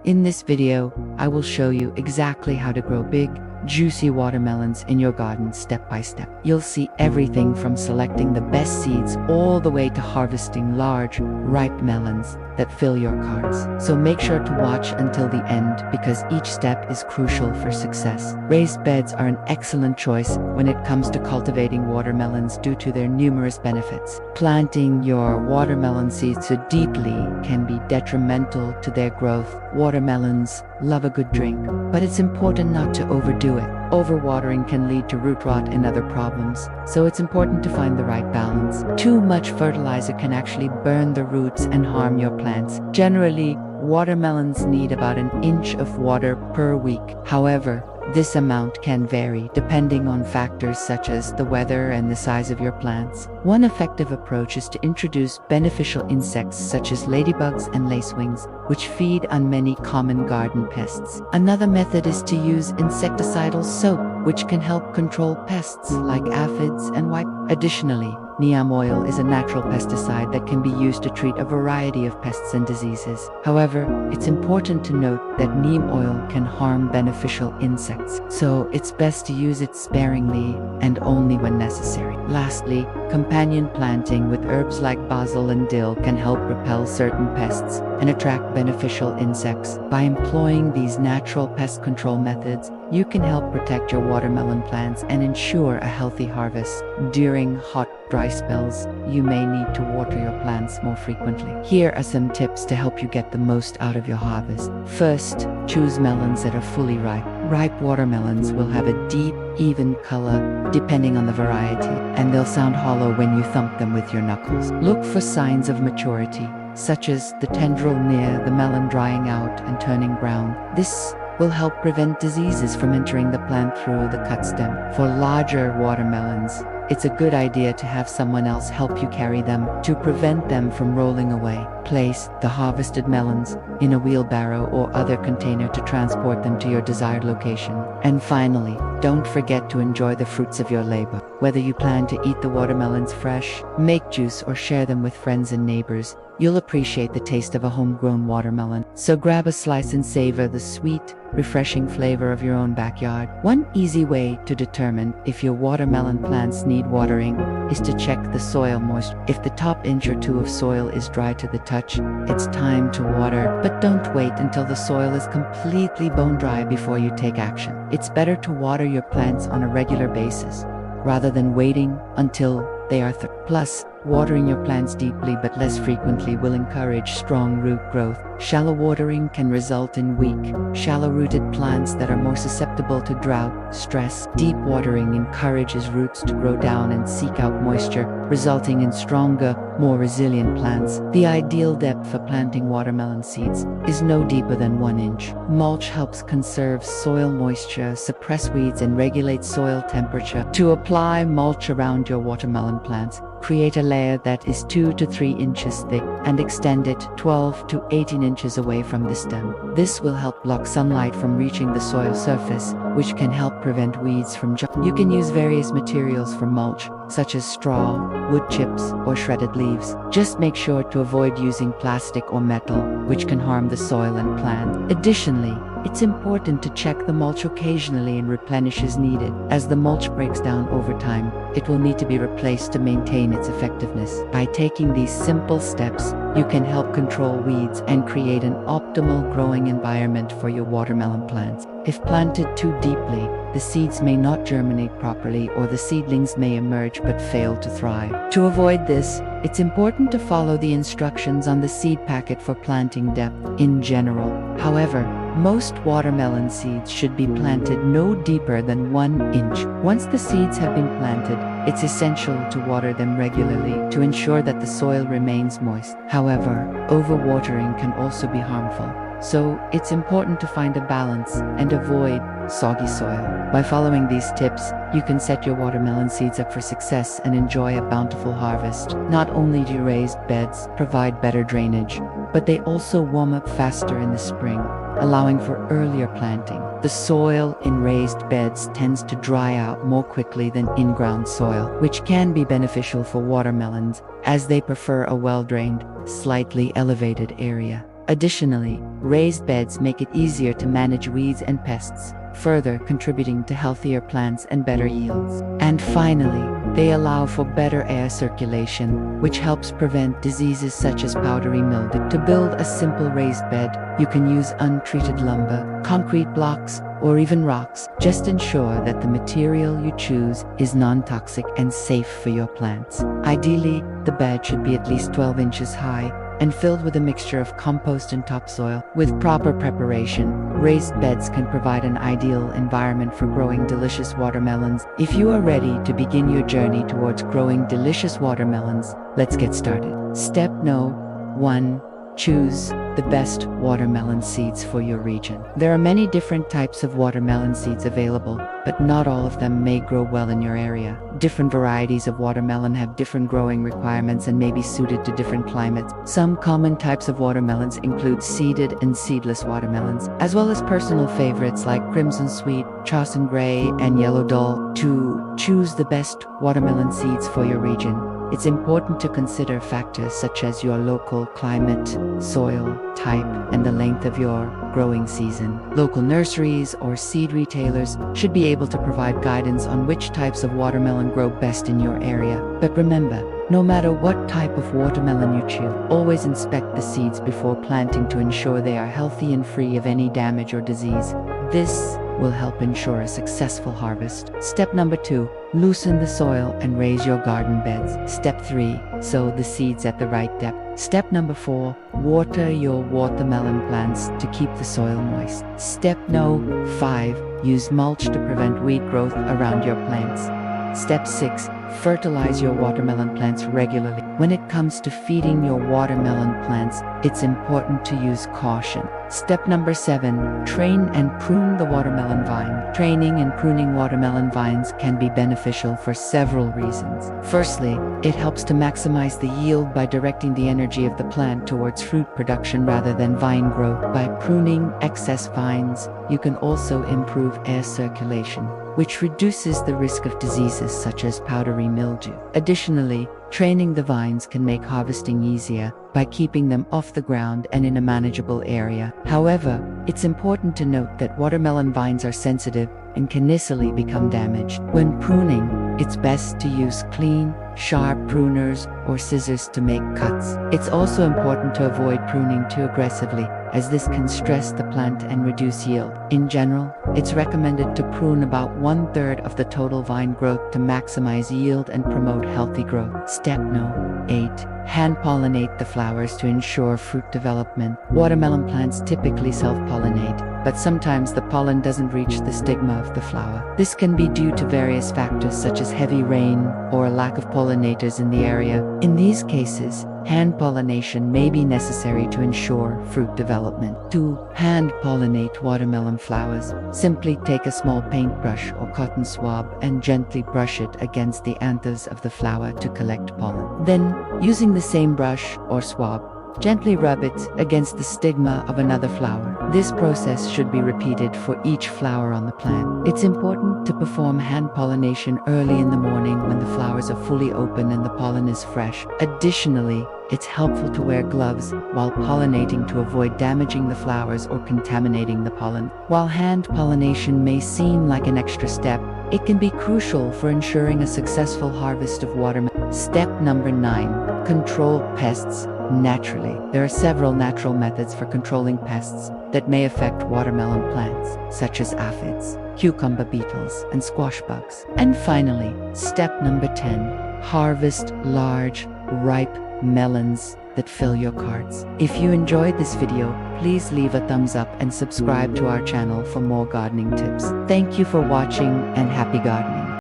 In this video, I will show you exactly how to grow big, juicy watermelons in your garden step by step. You'll see everything from selecting the best seeds all the way to harvesting large, ripe melons that fill your carts. So make sure to watch until the end because each step is crucial for success. Raised beds are an excellent choice when it comes to cultivating watermelons due to their numerous benefits. Planting your watermelon seeds too deeply can be detrimental to their growth. Watermelons love a good drink, but it's important not to overdo it. Overwatering can lead to root rot and other problems, so it's important to find the right balance. Too much fertilizer can actually burn the roots and harm your plants. Generally, watermelons need about an inch of water per week. However, this amount can vary depending on factors such as the weather and the size of your plants. One effective approach is to introduce beneficial insects such as ladybugs and lacewings, which feed on many common garden pests. Another method is to use insecticidal soap, which can help control pests like aphids and white. Additionally, neem oil is a natural pesticide that can be used to treat a variety of pests and diseases. However, it's important to note that neem oil can harm beneficial insects, so it's best to use it sparingly and only when necessary. Lastly, companion planting with herbs like basil and dill can help repel certain pests and attract beneficial insects. By employing these natural pest control methods, you can help protect your watermelon plants and ensure a healthy harvest. During hot, dry spells, you may need to water your plants more frequently. Here are some tips to help you get the most out of your harvest. First, choose melons that are fully ripe. Ripe watermelons will have a deep, even color depending on the variety, and they'll sound hollow when you thump them with your knuckles. Look for signs of maturity, such as the tendril near the melon drying out and turning brown. This will help prevent diseases from entering the plant through the cut stem. For larger watermelons, it's a good idea to have someone else help you carry them to prevent them from rolling away. Place the harvested melons in a wheelbarrow or other container to transport them to your desired location. And finally, don't forget to enjoy the fruits of your labor. Whether you plan to eat the watermelons fresh, make juice, or share them with friends and neighbors, you'll appreciate the taste of a homegrown watermelon. So grab a slice and savor the sweet, refreshing flavor of your own backyard. One easy way to determine if your watermelon plants need watering is to check the soil moisture. If the top inch or two of soil is dry to the touch, it's time to water, but don't wait until the soil is completely bone dry before you take action. It's better to water your plants on a regular basis rather than waiting until they are Plus, watering your plants deeply but less frequently will encourage strong root growth. Shallow watering can result in weak, shallow-rooted plants that are more susceptible to drought, stress. Deep watering encourages roots to grow down and seek out moisture, resulting in stronger, more resilient plants. The ideal depth for planting watermelon seeds is no deeper than 1 inch. Mulch helps conserve soil moisture, suppress weeds, and regulate soil temperature. To apply mulch around your watermelon plants, create a layer that is 2 to 3 inches thick and extend it 12 to 18 inches away from the stem. This will help block sunlight from reaching the soil surface, which can help prevent weeds from You can use various materials for mulch, such as straw, wood chips, or shredded leaves. Just make sure to avoid using plastic or metal, which can harm the soil and plant. Additionally, it's important to check the mulch occasionally and replenish as needed. As the mulch breaks down over time, it will need to be replaced to maintain its effectiveness. By taking these simple steps, you can help control weeds and create an optimal growing environment for your watermelon plants. If planted too deeply, the seeds may not germinate properly or the seedlings may emerge but fail to thrive. To avoid this, it's important to follow the instructions on the seed packet for planting depth in general. However, most watermelon seeds should be planted no deeper than 1 inch. Once the seeds have been planted, it's essential to water them regularly to ensure that the soil remains moist. However, overwatering can also be harmful, so it's important to find a balance and avoid soggy soil. By following these tips, you can set your watermelon seeds up for success and enjoy a bountiful harvest. Not only do raised beds provide better drainage, but they also warm up faster in the spring, allowing for earlier planting. The soil in raised beds tends to dry out more quickly than in-ground soil, which can be beneficial for watermelons as they prefer a well-drained, slightly elevated area. Additionally, raised beds make it easier to manage weeds and pests, further contributing to healthier plants and better yields. And finally, they allow for better air circulation, which helps prevent diseases such as powdery mildew. To build a simple raised bed, you can use untreated lumber, concrete blocks, or even rocks. Just ensure that the material you choose is non-toxic and safe for your plants. Ideally, the bed should be at least 12 inches high and filled with a mixture of compost and topsoil. With proper preparation, raised beds can provide an ideal environment for growing delicious watermelons. If you are ready to begin your journey towards growing delicious watermelons, let's get started. Step No. 1. Choose the best watermelon seeds for your region. There are many different types of watermelon seeds available, but not all of them may grow well in your area. Different varieties of watermelon have different growing requirements and may be suited to different climates. Some common types of watermelons include seeded and seedless watermelons, as well as personal favorites like Crimson Sweet, Charleston Gray, and Yellow Dull. To choose the best watermelon seeds for your region, it's important to consider factors such as your local climate, soil type, and the length of your growing season. Local nurseries or seed retailers should be able to provide guidance on which types of watermelon grow best in your area. But remember, no matter what type of watermelon you choose, always inspect the seeds before planting to ensure they are healthy and free of any damage or disease. This will help ensure a successful harvest. Step number 2. Loosen the soil and raise your garden beds. Step 3. Sow the seeds at the right depth. Step number 4. Water your watermelon plants to keep the soil moist. Step No. 5. Use mulch to prevent weed growth around your plants. Step 6. Fertilize your watermelon plants regularly. When it comes to feeding your watermelon plants, it's important to use caution. Step number 7. Train and prune the watermelon vine. Training and pruning watermelon vines can be beneficial for several reasons. Firstly, it helps to maximize the yield by directing the energy of the plant towards fruit production rather than vine growth. By pruning excess vines, you can also improve air circulation, which reduces the risk of diseases such as powdery mildew. Additionally, training the vines can make harvesting easier by keeping them off the ground and in a manageable area. However, it's important to note that watermelon vines are sensitive and can easily become damaged. When pruning, it's best to use clean, sharp pruners or scissors to make cuts. It's also important to avoid pruning too aggressively, as this can stress the plant and reduce yield. In general, it's recommended to prune about 1/3 of the total vine growth to maximize yield and promote healthy growth. Step No. 8. Hand-pollinate the flowers to ensure fruit development. Watermelon plants typically self-pollinate, but sometimes the pollen doesn't reach the stigma of the flower. This can be due to various factors such as heavy rain or a lack of pollinators in the area. In these cases, hand pollination may be necessary to ensure fruit development. To hand pollinate watermelon flowers, simply take a small paintbrush or cotton swab and gently brush it against the anthers of the flower to collect pollen. Then, using the same brush or swab, gently rub it against the stigma of another flower. This process should be repeated for each flower on the plant. It's important to perform hand pollination early in the morning when the flowers are fully open and the pollen is fresh. Additionally, it's helpful to wear gloves while pollinating to avoid damaging the flowers or contaminating the pollen. While hand pollination may seem like an extra step, it can be crucial for ensuring a successful harvest of watermelon. Step number 9. Control pests naturally. There are several natural methods for controlling pests that may affect watermelon plants, such as aphids, cucumber beetles, and squash bugs. And finally, step number 10. Harvest large, ripe melons that fill your carts. If you enjoyed this video, please leave a thumbs up and subscribe to our channel for more gardening tips. Thank you for watching and happy gardening.